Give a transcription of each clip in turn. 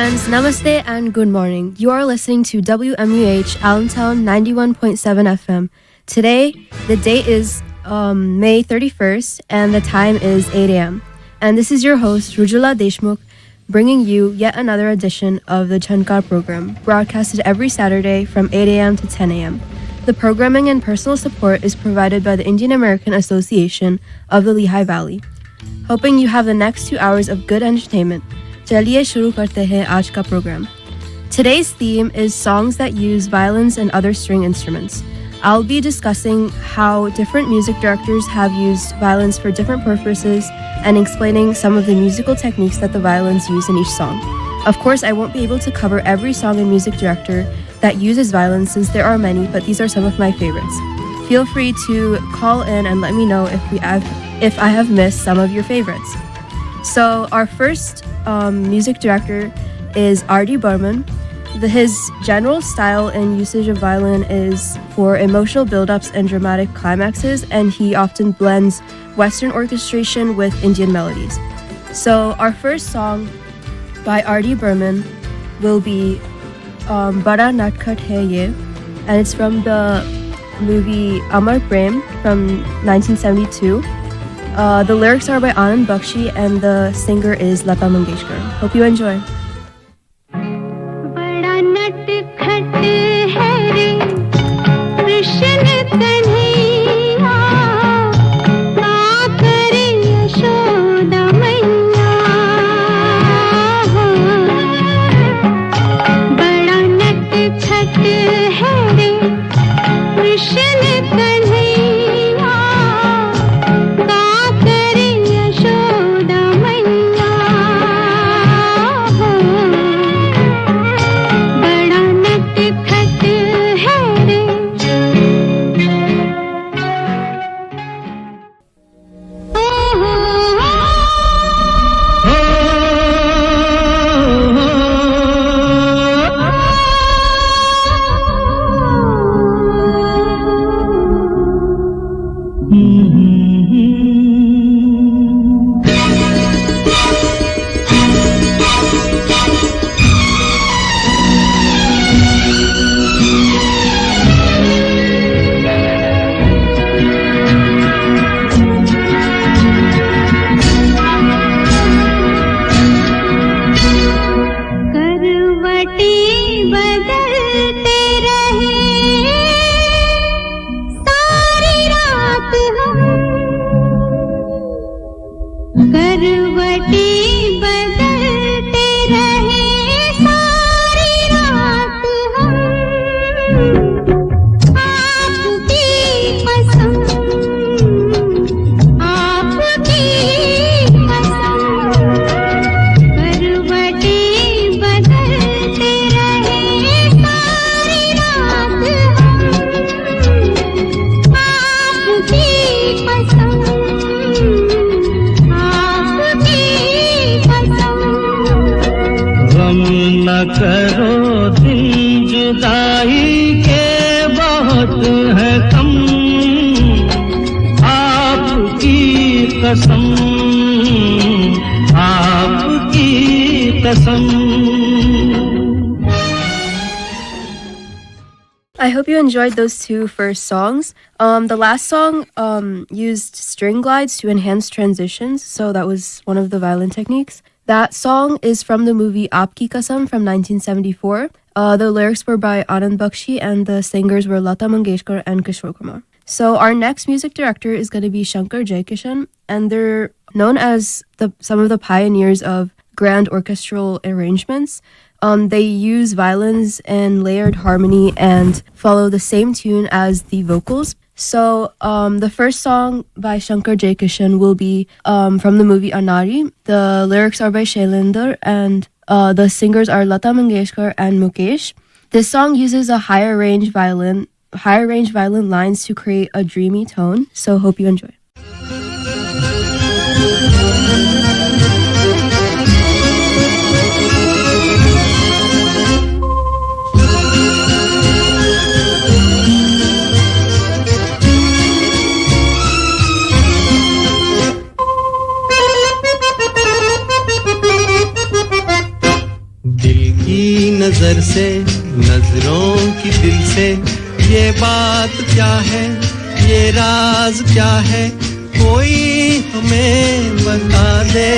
friends, namaste and good morning. You are listening to WMUH Allentown 91.7 FM. Today, the date is May 31st and the time is 8 a.m. And this is your host, Rujula Deshmukh, bringing you yet another edition of the Jhankaar program, broadcasted every Saturday from 8 a.m. to 10 a.m. The programming and personal support is provided by the Indian American Association of the Lehigh Valley. Hoping you have the next 2 hours of good entertainment. चलिए शुरू करते हैं आज का program. Today's theme is songs that use violins and other string instruments. I'll be discussing how different music directors have used violins for different purposes and explaining some of the musical techniques that the violins use in each song. Of course, I won't be able to cover every song and music director that uses violins since there are many, but these are some of my favorites. Feel free to call in and let me know if I have missed some of your favorites. So our first music director is R.D. Burman. His general style and usage of violin is for emotional build-ups and dramatic climaxes, and he often blends Western orchestration with Indian melodies. So our first song by R.D. Burman will be Bada Natkhat Hai Ye, and it's from the movie Amar Prem from 1972. The lyrics are by Anand Bakshi and the singer is Lata Mangeshkar. Hope you enjoy. बड़ा नटखट है रे कृष्ण कन्हैया का करे यशोदा मैया बड़ा नटखट है रे Krishna Kanhaiya I hope you enjoyed those two first songs. The last song used string glides to enhance transitions, so that was one of the violin techniques. That song is from the movie Aapki Kasam from 1974. The lyrics were by Anand Bakshi and the singers were Lata Mangeshkar and Kishore Kumar. So our next music director is going to be Jhankaar Jaikishan, and they're known as some of the pioneers of grand orchestral arrangements. They use violins and layered harmony and follow the same tune as the vocals. So the first song by Jhankaar Jaikishan will be from the movie Anari. The lyrics are by Shailendra and the singers are Lata Mangeshkar and Mukesh. This song uses a higher range violin lines to create a dreamy tone. So hope you enjoy. दिल नजर से नजरों की दिल से ये बात क्या है ये राज क्या है कोई हमें बता दे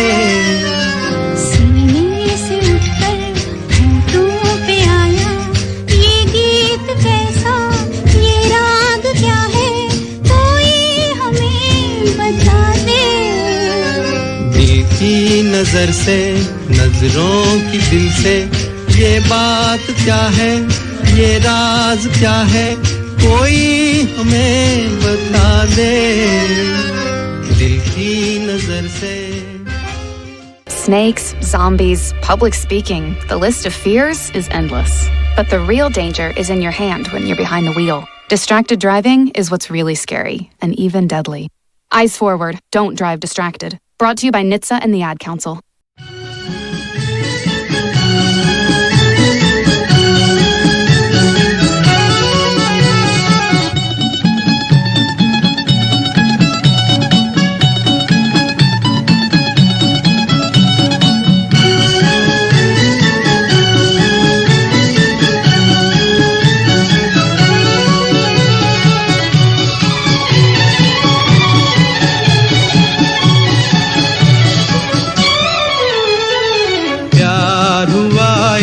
सीने से उठकर होठों पे आया ये गीत कैसा ये राग क्या है कोई हमें बता दे दिल की नजर से नजरों की दिल से ये बात क्या है ये राज क्या है कोई हमें बता दे दिल की नजर से Snakes, zombies, public speaking, the list of fears is endless. But the real danger is in your hand when you're behind the wheel. Distracted driving is what's really scary and even deadly. Eyes forward, don't drive distracted. Brought to you by NHTSA and the Ad Council.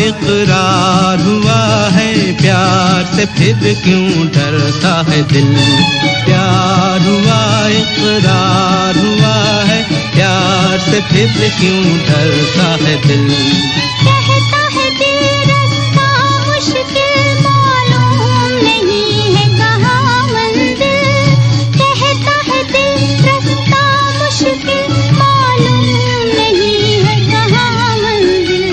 इकरार हुआ है प्यार से फिर क्यों डरता है दिल प्यार हुआ इकरार हुआ है प्यार से फिर क्यों डरता है दिल कहता है दिल रास्ता मुश्किल मालूम नहीं है कहाँ मंजिल कहता है दिल रास्ता मुश्किल मालूम नहीं है कहाँ मंजिल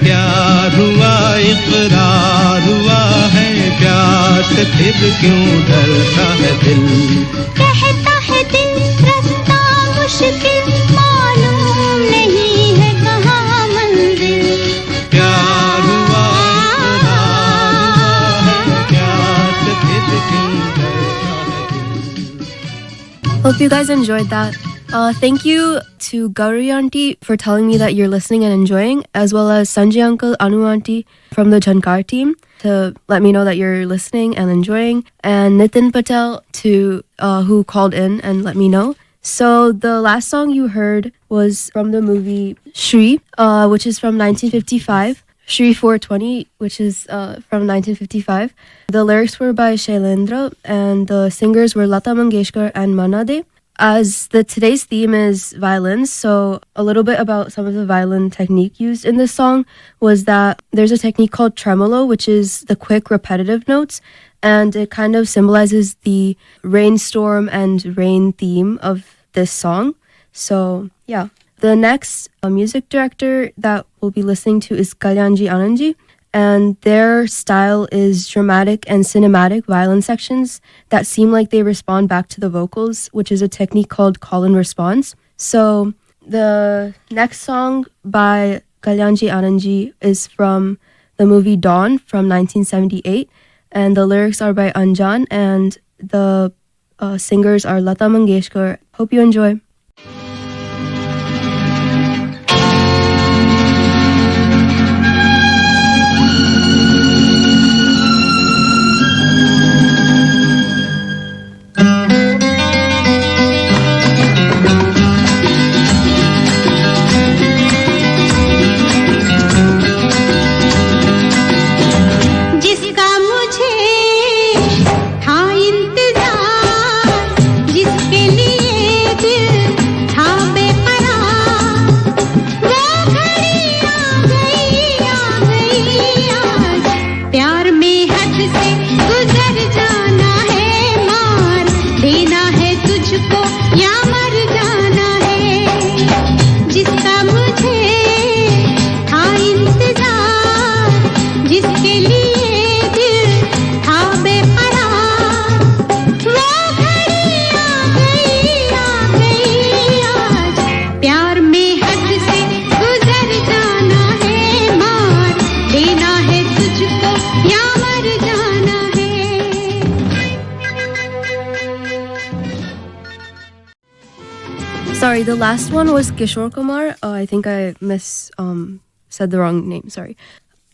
प्यार हुआ इकरार हुआ है प्यार से फिर क्यों डरता है दिल कहता है दिल रास्ता मुश्किल मालूम नहीं है कहाँ मंजिल प्यार हुआ इकरार हुआ है प्यार से फिर क्यों डरता है दिल Hope you guys enjoyed that. Thank you to Gauri Auntie for telling me that you're listening and enjoying, as well as Sanjay Uncle, Anu Auntie from the Jhankaar team to let me know that you're listening and enjoying, and Nitin Patel who called in and let me know. So the last song you heard was from the movie Shri, which is from 1955. Shri 420, which is from 1955. The lyrics were by Shailendra, and the singers were Lata Mangeshkar and Manna De. As today's theme is violins, so a little bit about some of the violin technique used in this song was that there's a technique called tremolo, which is the quick repetitive notes, and it kind of symbolizes the rainstorm and rain theme of this song. So yeah. The next music director that we'll be listening to is Kalyanji Anandji, and their style is dramatic and cinematic violin sections that seem like they respond back to the vocals, which is a technique called call and response. So the next song by Kalyanji Anandji is from the movie Dawn from 1978, and the lyrics are by Anjan, and the singers are Lata Mangeshkar. Hope you enjoy. Sorry, the last one was Kishore Kumar. I think I said the wrong name. Sorry.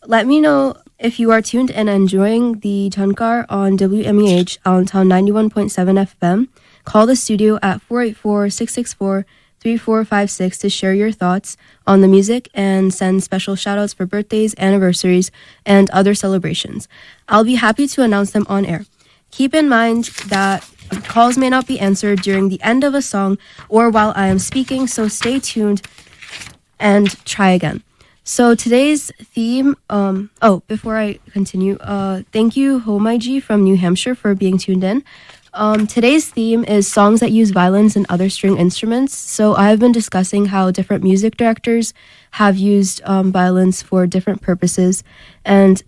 Let me know if you are tuned and enjoying the Jhankaar on WMUH Allentown 91.7 FM. Call the studio at 484-664-3456 to share your thoughts on the music and send special shoutouts for birthdays, anniversaries, and other celebrations. I'll be happy to announce them on air. Keep in mind that calls may not be answered during the end of a song or while I am speaking, so stay tuned and try again. So today's theme, before I continue, thank you Homaiji from New Hampshire for being tuned in. Today's theme is songs that use violins and other string instruments. So I've been discussing how different music directors have used violins for different purposes and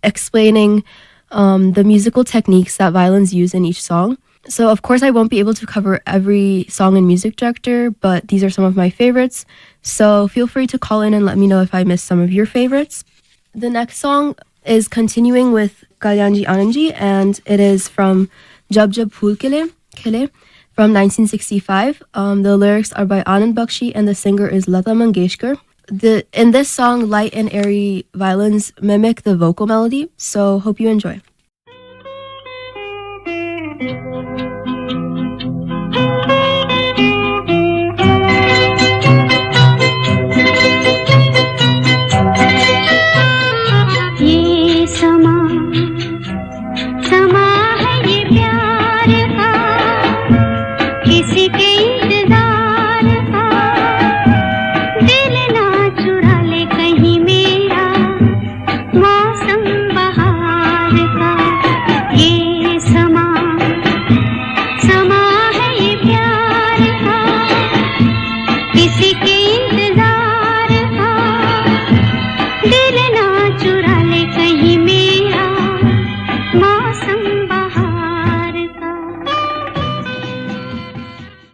explaining the musical techniques that violins use in each song. So of course I won't be able to cover every song and music director, but these are some of my favorites. So feel free to call in and let me know if I missed some of your favorites. The next song is continuing with Kalyanji Anandji, and it is from Jab Jab Phool Khile from 1965. The lyrics are by Anand Bakshi and the singer is Lata Mangeshkar. In this song, light and airy violins mimic the vocal melody, so hope you enjoy.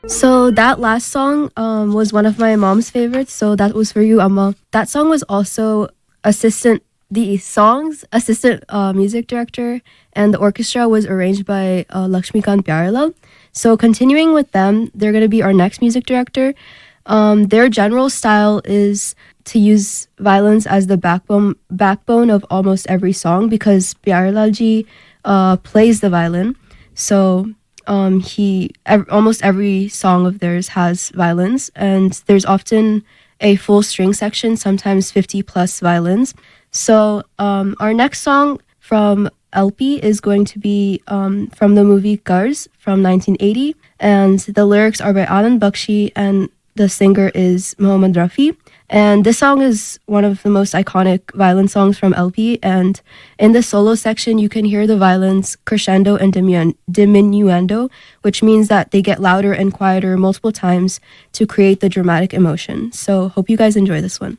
So that last song was one of my mom's favorites, so that was for you, Amma. That song was also assistant music director, and the orchestra was arranged by Lakshmikant Pyarelal. So continuing with them, they're going to be our next music director. Their general style is to use violins as the backbone of almost every song because Pyarelal ji plays the violin. So almost every song of theirs has violins, and there's often a full string section, sometimes 50 plus violins. So our next song from LP is going to be from the movie Qarz from 1980, and the lyrics are by Anand Bakshi and the singer is Mohammad Rafi. And this song is one of the most iconic violin songs from LP, and in the solo section you can hear the violins crescendo and diminuendo, which means that they get louder and quieter multiple times to create the dramatic emotion. So hope you guys enjoy this one.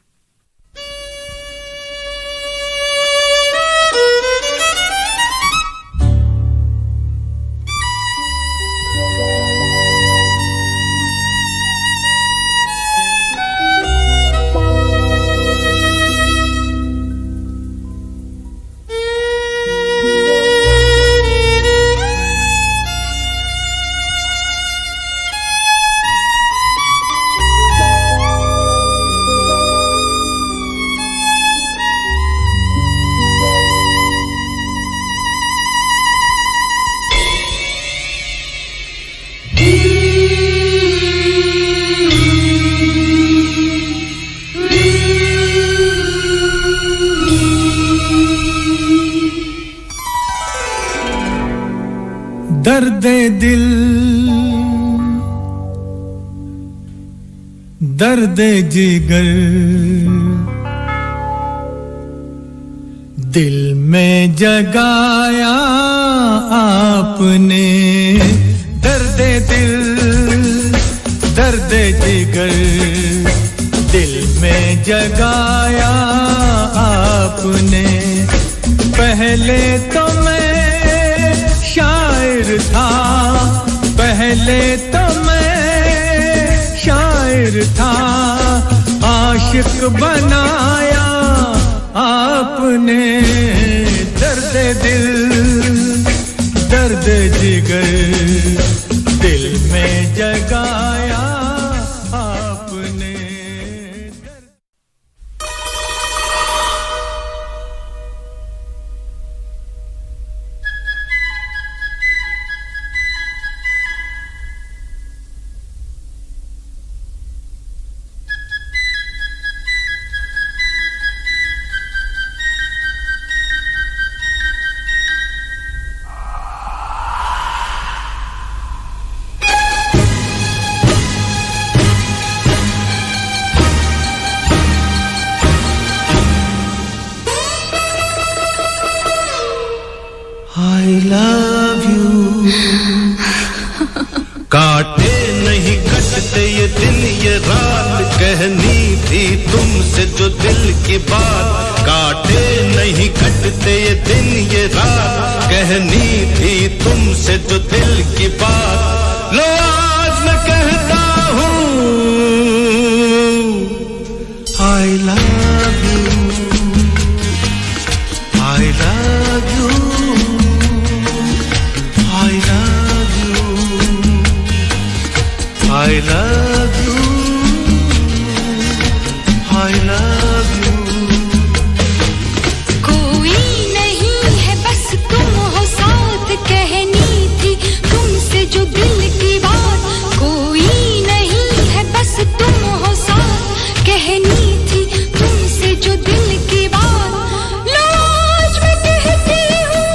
दर्द जिगर दिल में जगाया आपने दर्द दिल दर्द जिगर दिल में जगाया आपने पहले तो मैं शायर था पहले तो मैं शायर था आशिक बनाया आपने दर्द दिल दर्द जिगर दिल में जगाया आपने love you. काटे नहीं कटते ये दिन ये रात कहनी थी तुमसे जो दिल की बात काटे नहीं कटते ये दिन ये रात कहनी थी तुमसे जो दिल की बात लो आज मैं कहता हूँ I love you I love you I love you I love you I love you कोई नहीं है बस तुम हो साथ कहनी थी तुमसे जो दिल की बात कोई नहीं है बस तुम हो साथ कहनी थी तुमसे जो दिल की बात लो आज मैं कहती हूँ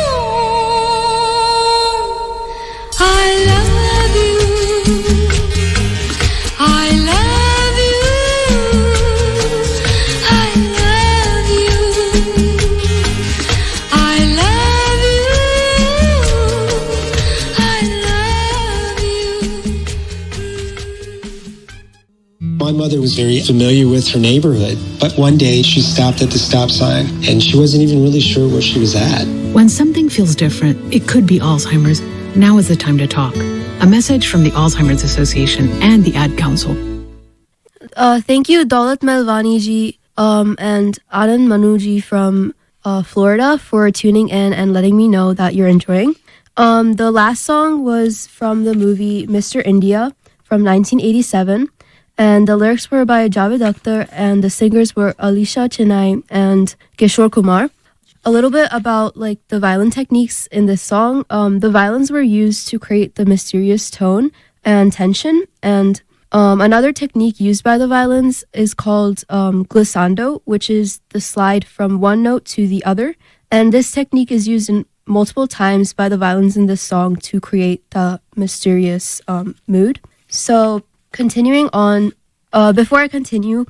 I love you I love you I love you I love you I love you My mother was very familiar with her neighborhood, but one day she stopped at the stop sign and she wasn't even really sure where she was at. When something feels different, it could be Alzheimer's. Now is the time to talk. A message from the Alzheimer's Association and the Ad Council. Thank you, Daulat Melvani ji and Anand Manu ji from Florida for tuning in and letting me know that you're enjoying. The last song was from the movie Mr. India from 1987. And the lyrics were by Javed Akhtar and the singers were Alisha Chennai and Kishore Kumar. A little bit about like the violin techniques in this song. The violins were used to create the mysterious tone and tension. And another technique used by the violins is called glissando, which is the slide from one note to the other. And this technique is used in multiple times by the violins in this song to create the mysterious mood. So continuing on, before I continue,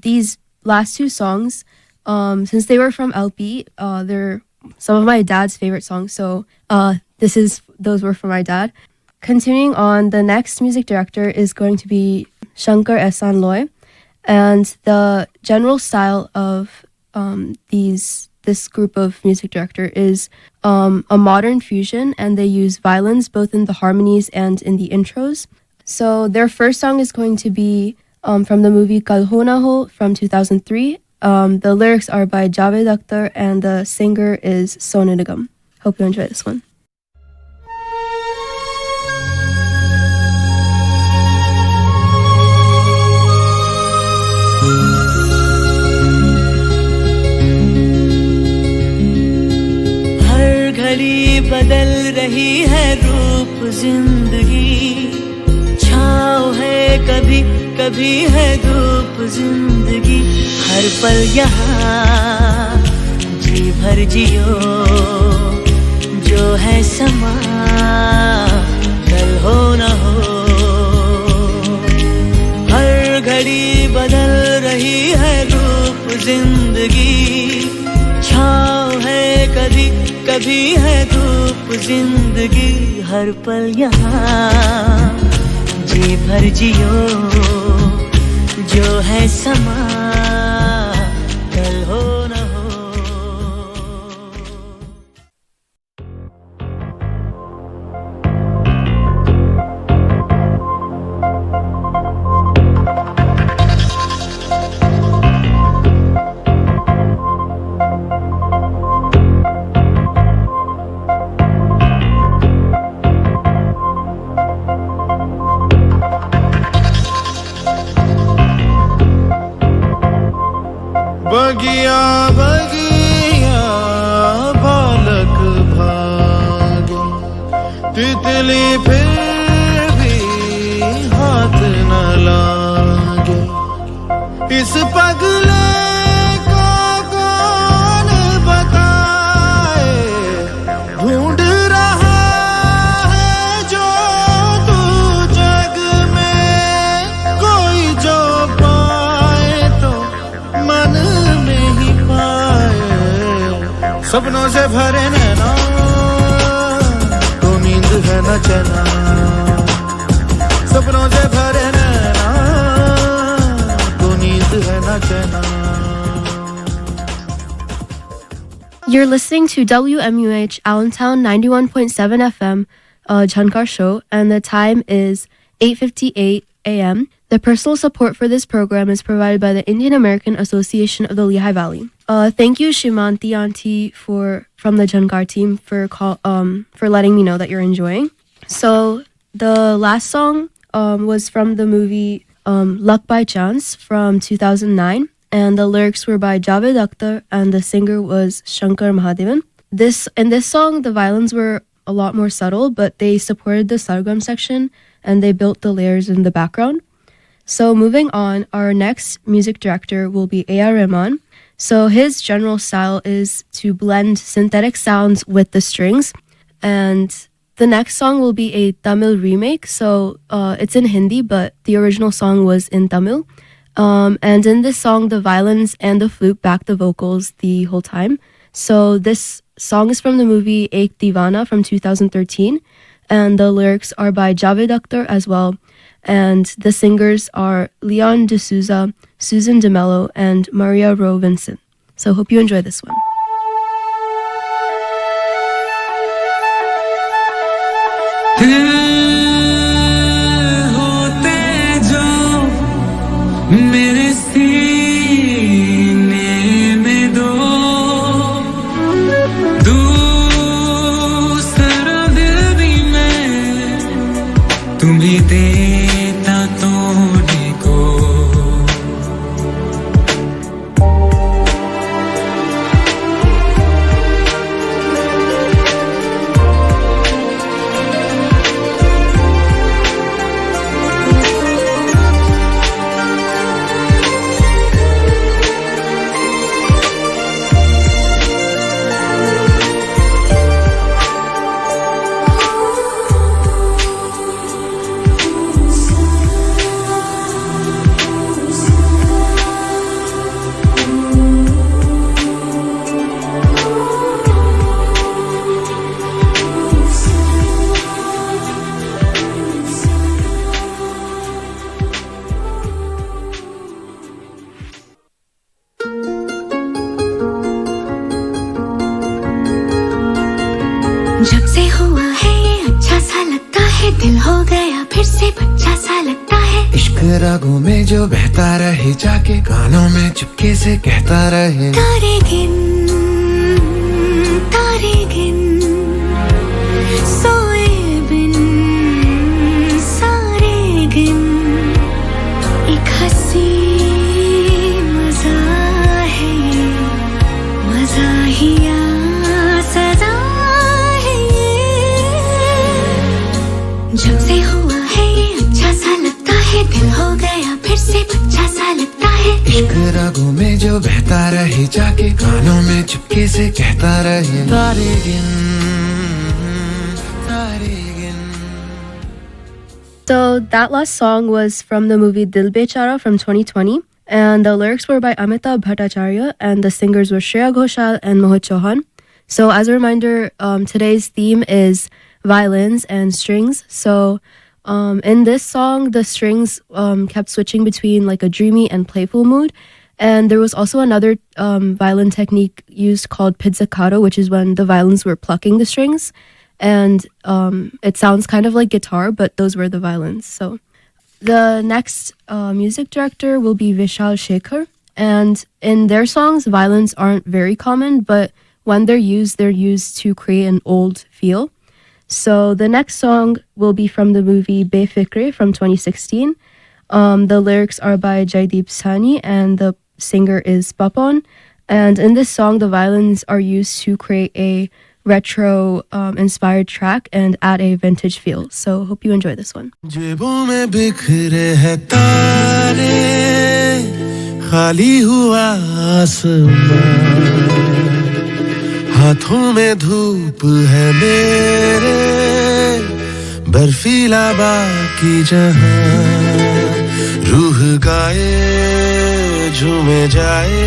these last two songs, since they were from LP, they're some of my dad's favorite songs. So those were for my dad. Continuing on, the next music director is going to be Jhankaar Ehsan Loy, and the general style of this group of music director is a modern fusion, and they use violins both in the harmonies and in the intros. So their first song is going to be from the movie Kal Ho Na Ho from 2003. The lyrics are by Javed Akhtar and the singer is Sonu Nigam. Hope you enjoy this one. हर घड़ी बदल रही है रूप जिंदगी छाँव है कभी कभी है धूप जिंदगी हर पल यहाँ जी भर जियो जो है समा कल हो न हो हर घड़ी बदल रही है रूप जिंदगी छाँव है कभी कभी है धूप जिंदगी हर पल यहाँ जी भर जियो जो है समा कल हो न हो बगिया बगिया बालक भागे तितली फिर भी हाथ न लागे इस पगले को कौन बताए ढूंढ रहा है जो तू जग में कोई जो पाए तो मन सपनों से भरे नैना है न चैना सपनों से भरे नैना तो नींद है न चैना You're listening to WMUH Allentown 91.7 FM, Jhankaar show, and the time is 8:58 a.m. The personal support for this program is provided by the Indian American Association of the Lehigh Valley. Thank you, Shimanti Auntie, from the Jhankaar team for letting me know that you're enjoying. So the last song was from the movie Luck by Chance from 2009. And the lyrics were by Javed Akhtar, and the singer was Shankar Mahadevan. In this song, the violins were a lot more subtle, but they supported the sargam section, and they built the layers in the background. So moving on, our next music director will be A.R. Rahman. So his general style is to blend synthetic sounds with the strings. And the next song will be a Tamil remake. So it's in Hindi, but the original song was in Tamil. And in this song, the violins and the flute back the vocals the whole time. So this song is from the movie Ek Divana from 2013. And the lyrics are by Javed Akhtar as well. And the singers are Leon D'Souza, Susan DeMello, and Maria Rowe Vincent. So hope you enjoy this one. मेरे सीने में दो दूसरा दिल भी मैं तुम्हें देता तोड़ने को जब से हुआ है ये अच्छा सा लगता है दिल हो गया फिर से बच्चा सा लगता है इश्क रागों में जो बहता रहे जाके कानों में चुपके से कहता रहे तारे गिन सोए बिन सारे गिन एक हंसी मजा है मजा ही सजा जब से हुआ है ये अच्छा सा लगता है दिल हो गया फिर से बच्चा सा लगता है इश्क रागों में जो बहता रहे जाके कानों में चुपके से कहता रहे तारे गिन तारे गिन. So that last song was from the movie Dil Bechara from 2020. And the lyrics were by Amitabh Bhattacharya, and the singers were Shreya Ghoshal and Mohit Chauhan. So as a reminder, today's theme is violins and strings. So in this song, the strings kept switching between like a dreamy and playful mood. And there was also another violin technique used called pizzicato, which is when the violins were plucking the strings. And it sounds kind of like guitar, but those were the violins. So the next music director will be Vishal Shekhar. And in their songs, violins aren't very common, but when they're used to create an old feel. So the next song will be from the movie Befikre from 2016. The lyrics are by Jaideep Sani, and the singer is Papon. And in this song, the violins are used to create a retro inspired track and add a vintage feel. So hope you enjoy this one. जेबों में बिखरे हैं तारे खाली हुआ आसमां हाथों में धूप है मेरे बर्फीला बाकी जहां रूह गाए झूमे जाए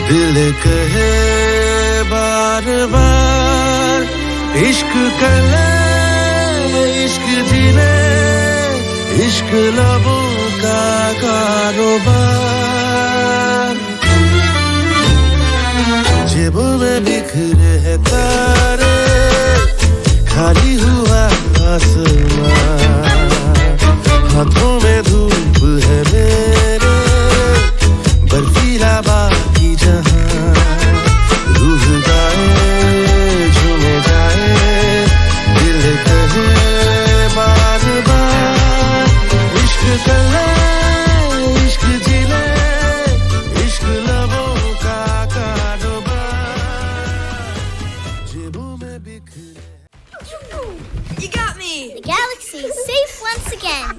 दिल कहे बार बार इश्क कले इश्क जीने इश्क लबों का कारोबार जेबों में बिखरे हैं तारे खाली हुआ आसमान हाथों में धूप है मेरे बर्फीला बाकी जहां रूह गाए झूमे जाए दिल कहे बार बार इश्क कर ले इश्क जी ले इश्क लबों का कारोबार जेबों में बिखरे You got me! The galaxy is safe once again.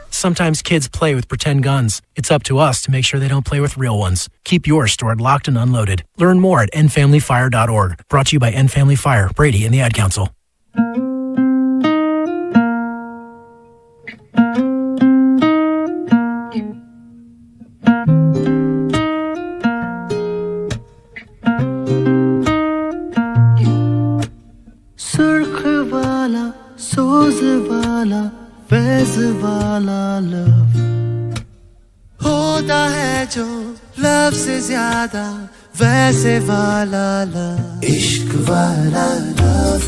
Sometimes kids play with pretend guns. It's up to us to make sure they don't play with real ones. Keep yours stored locked and unloaded. Learn more at endfamilyfire.org. Brought to you by End Family Fire, Brady, and the Ad Council. सुर्ख वाला सोज वाला फैज वाला love होता है जो love से ज्यादा वैसे वाला लव इश्क वाला लव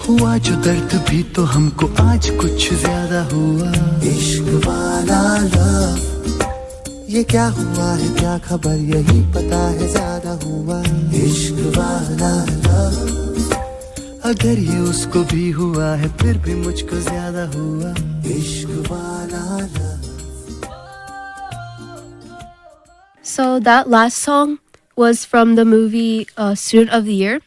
हुआ जो दर्द भी तो हमको आज कुछ ज्यादा हुआ इश्क वाला लव ये क्या हुआ है क्या खबर यही पता है ज्यादा हुआ इश्क वाला लव अगर ये उसको भी हुआ है फिर भी मुझको ज्यादा हुआ इश्क वाला love So that last song was from the movie Student of the Year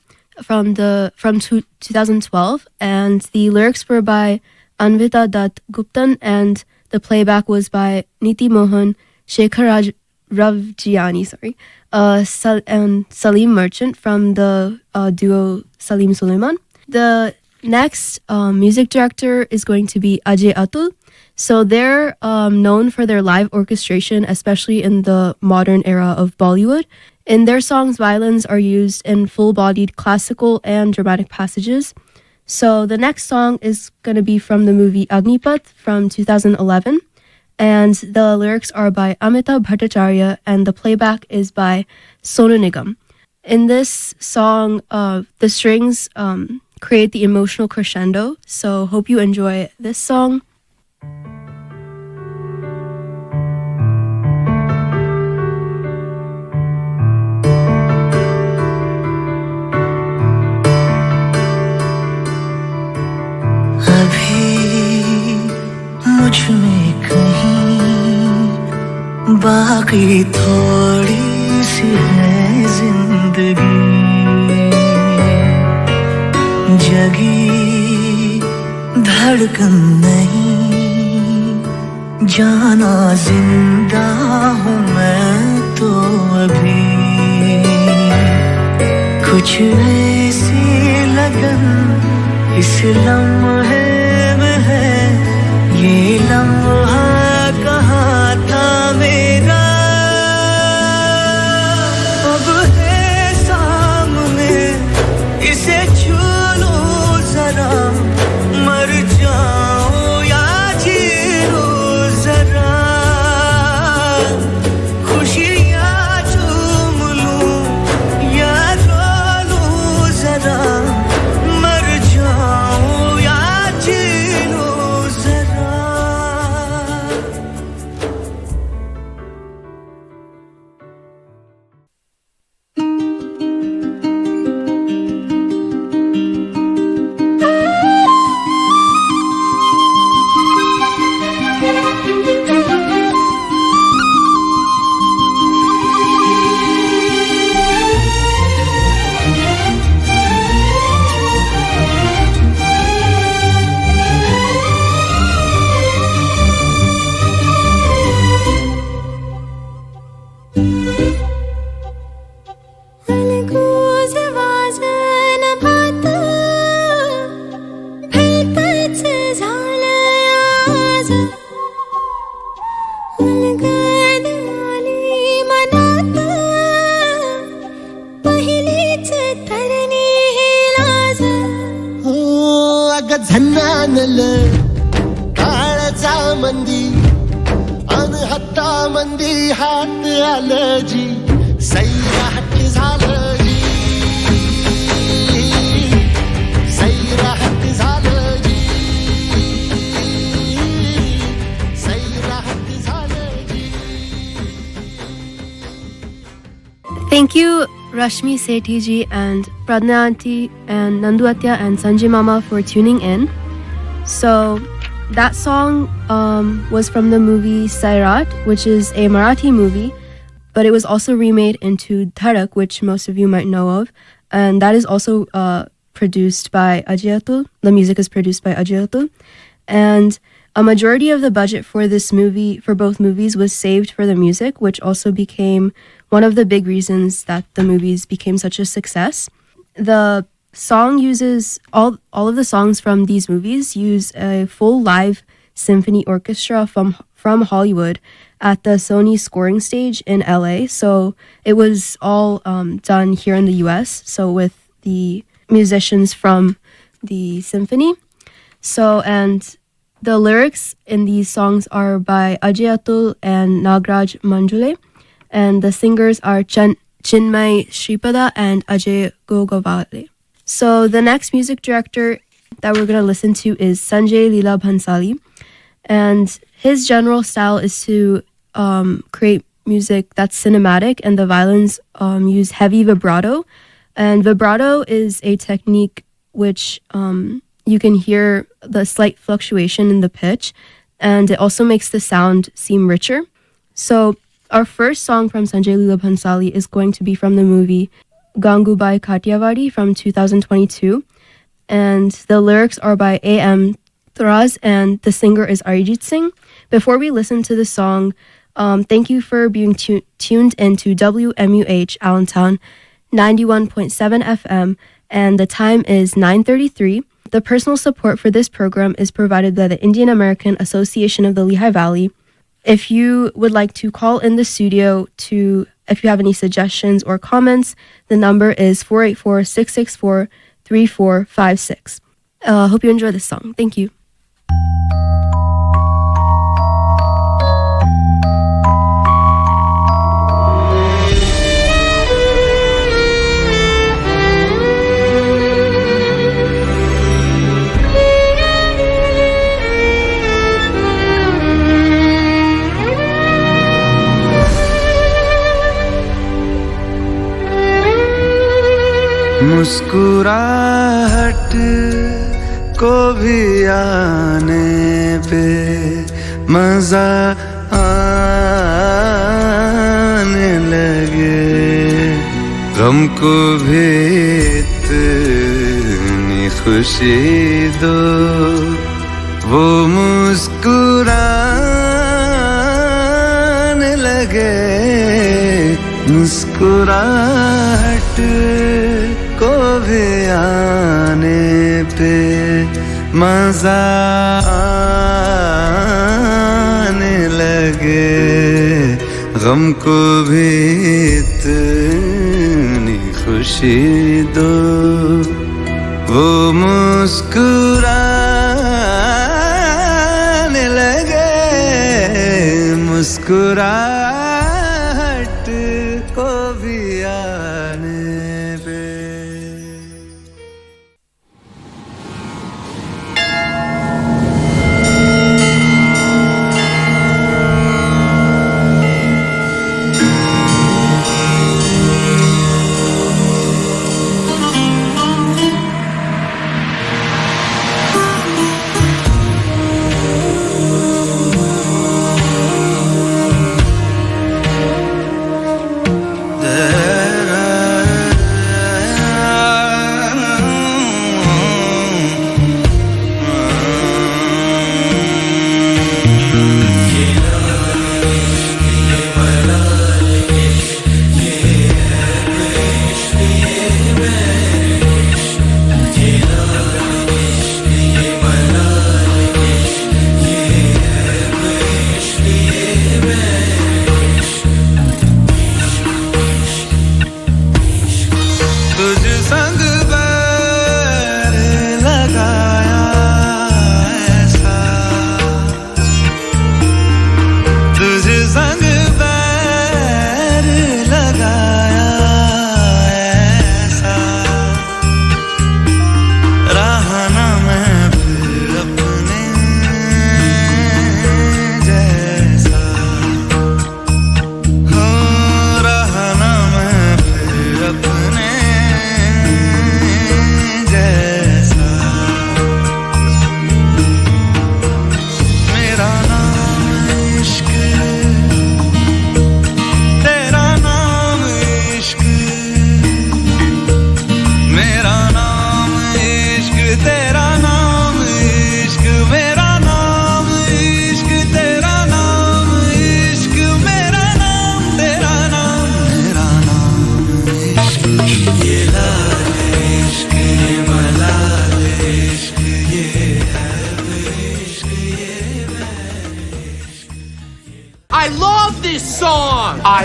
from 2012, and the lyrics were by Anvita Dutt Guptan, and the playback was by Niti Mohan, Shekhar Ravjiani, and Salim Merchant from the duo Salim Suleiman. The next music director is going to be Ajay Atul. So they're known for their live orchestration, especially in the modern era of Bollywood. In their songs, violins are used in full-bodied classical and dramatic passages. So the next song is going to be from the movie Agnipath from 2011. And the lyrics are by Amitabh Bhattacharya, and the playback is by Sonu Nigam. In this song, the strings create the emotional crescendo. So hope you enjoy this song. मुझ में कहीं बाकी थोड़ी सी है जिंदगी जगी धड़कन नहीं जाना जिंदा हूँ मैं तो अभी कुछ ऐसी लगन इस लम्हे में है ये लम्हा कहाँ था मेरा अब है सामने इसे छू लो जरा मर जाऊं या जी लो जरा खुशियाँ चूम लूं या रो लूं जरा मर जाऊं या जी लो जरा झन्नानल काळचा मंदी अन हत्ता मंदी हात आलं जी सैराट झालं जी सैराट झालं जी सैराट झालं जी. Thank you, Rashmi Sethi ji and Pradna auntie and Nandu Atya and Sanjay Mama for tuning in. So that song was from the movie Sairat, which is a Marathi movie, but it was also remade into Dharak, which most of you might know of, and that is also produced by Ajay Atul. The music is produced by Ajay Atul, and a majority of the budget for this movie, for both movies, was saved for the music, which also became one of the big reasons that the movies became such a success. The song uses all of the songs from these movies use a full live symphony orchestra from Hollywood at the Sony scoring stage in LA. So it was all done here in the US, so with the musicians from the symphony. So, and the lyrics in these songs are by Ajay Atul and Nagraj Manjule, and the singers are Chinmay Shripada and Ajay Gogavale. So the next music director that we're going to listen to is Sanjay Leela Bhansali, and his general style is to create music that's cinematic, and the violins use heavy vibrato, and vibrato is a technique which you can hear the slight fluctuation in the pitch, and it also makes the sound seem richer. So our first song from Sanjay Leela Bhansali is going to be from the movie Gangubai Kathiawadi from 2022, and the lyrics are by A.M. Taraz, and the singer is Arijit Singh. Before we listen to the song, thank you for being tuned into WMUH Allentown 91.7 FM, and the time is 9:33. The personal support for this program is provided by the Indian American Association of the Lehigh Valley. If you would like to call in the studio if you have any suggestions or comments, the number is 484-664-3456. Hope you enjoy this song. Thank you. मुस्कुराहट को भी आने पे मजा आने लगे गम को भी इतनी खुशी दो वो मुस्कुराने लगे मुस्कुराहट को भी आने पे मजा आने लगे गम को भी इतनी खुशी दो वो मुस्कुराने लगे मुस्कुराहट को भी आने पे.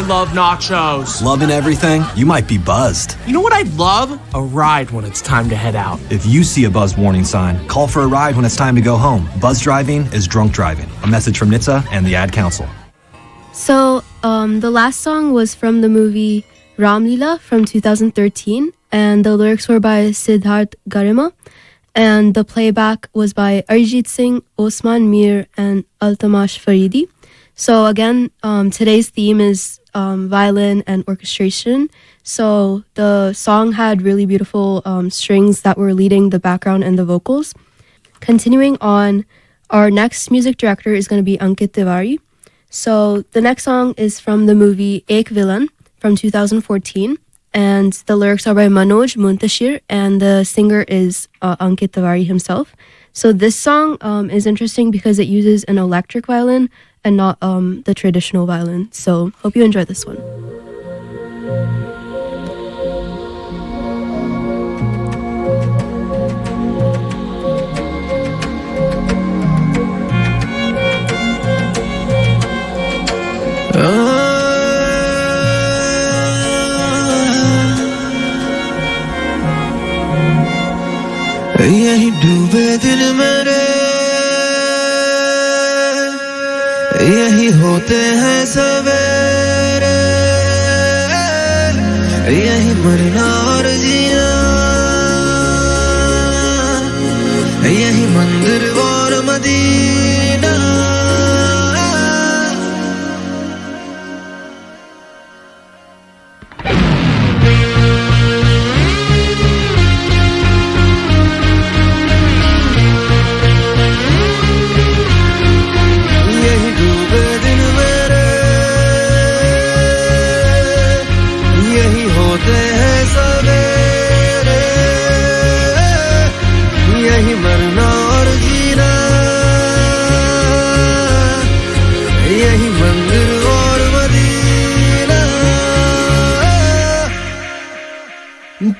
love nachos. Loving everything? You might be buzzed. You know what I'd love? A ride when it's time to head out. If you see a buzz warning sign, call for a ride when it's time to go home. Buzz driving is drunk driving. A message from NHTSA and the Ad Council. So, the last song was from the movie Ram Leela from 2013, and the lyrics were by Siddharth Garima, and the playback was by Arijit Singh, Osman Mir, and Altamash Faridi. So again, today's theme is violin and orchestration. So the song had really beautiful strings that were leading the background and the vocals. Continuing on, our next music director is going to be Ankit Tiwari. So the next song is from the movie Ek Villain from 2014. And the lyrics are by Manoj Muntashir, and the singer is Ankit Tiwari himself. So this song is interesting because it uses an electric violin and not the traditional violin. So hope you enjoy this one. यही डूबे दिल मेरे यही होते हैं सवेरे यही मरना और जीना यही मंदिर और मदीना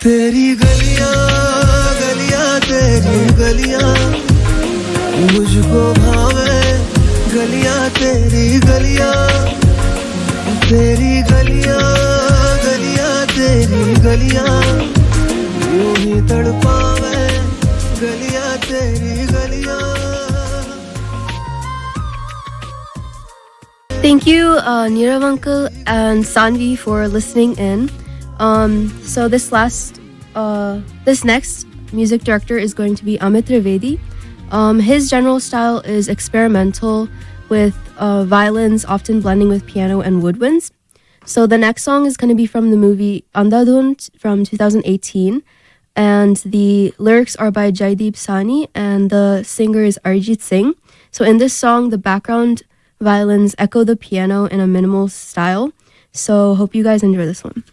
तेरी गलियां गलियां तेरी गलियां मुझको भावे गलियां तेरी गलियां तेरी गलियां गलियां तेरी गलियां यूं ही तड़पावे गलियां तेरी गलियां. Thank you, Nirav Uncle and Sanvi, for listening in. So this next music director is going to be Amit Trivedi. His general style is experimental with violins often blending with piano and woodwinds. So the next song is going to be from the movie Andhadhun from 2018, and the lyrics are by Jaideep Sani and the singer is Arijit Singh. So in this song, the background violins echo the piano in a minimal style. So hope you guys enjoy this one.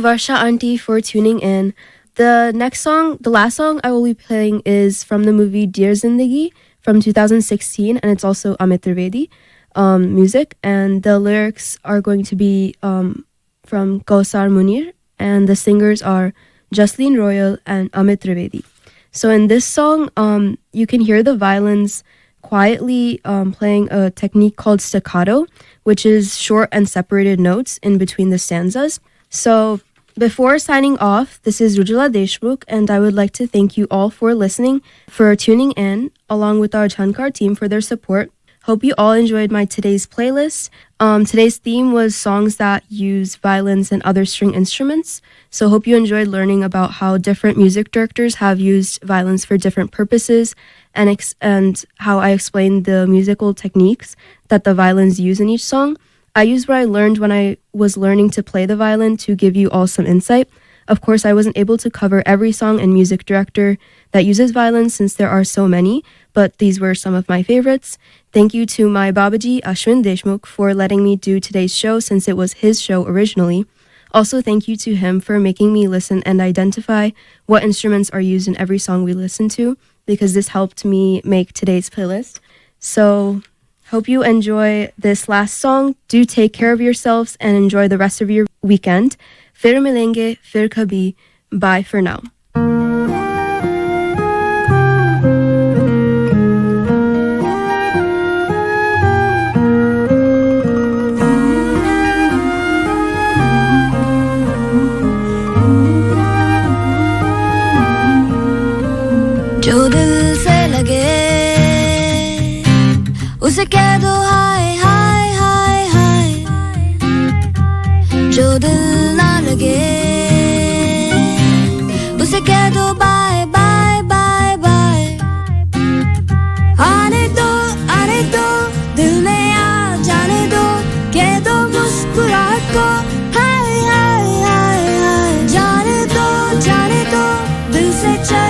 Varsha Auntie for tuning in. The last song I will be playing is from the movie Dear Zindagi from 2016, and it's also Amit Trivedi music. And the lyrics are going to be from Kausar Munir, and the singers are Jasleen Royal and Amit Trivedi. So in this song, you can hear the violins quietly playing a technique called staccato, which is short and separated notes in between the stanzas. So before signing off, this is Rujula Deshmukh, and I would like to thank you all for listening, for tuning in, along with our Jhankaar team for their support. Hope you all enjoyed my today's playlist. Today's theme was songs that use violins and other string instruments. So hope you enjoyed learning about how different music directors have used violins for different purposes, and how I explained the musical techniques that the violins use in each song. I used what I learned when I was learning to play the violin to give you all some insight. Of course, I wasn't able to cover every song and music director that uses violins since there are so many, but these were some of my favorites. Thank you to my Babaji, Ashwin Deshmukh, for letting me do today's show since it was his show originally. Also, thank you to him for making me listen and identify what instruments are used in every song we listen to, because this helped me make today's playlist. So, hope you enjoy this last song. Do take care of yourselves and enjoy the rest of your weekend. Fir milenge, fir kabhi. Bye for now. जो दिल से लगे उसे कह दो हाय हाय हाय हाय, जो दिल ना लगे उसे कह दो बाय बाय बाय बाय। आने दो दिल में आ जाने दो, कह दो मुस्कुराहट को हाय हाय हाय हाय। जाने दो दिल से चल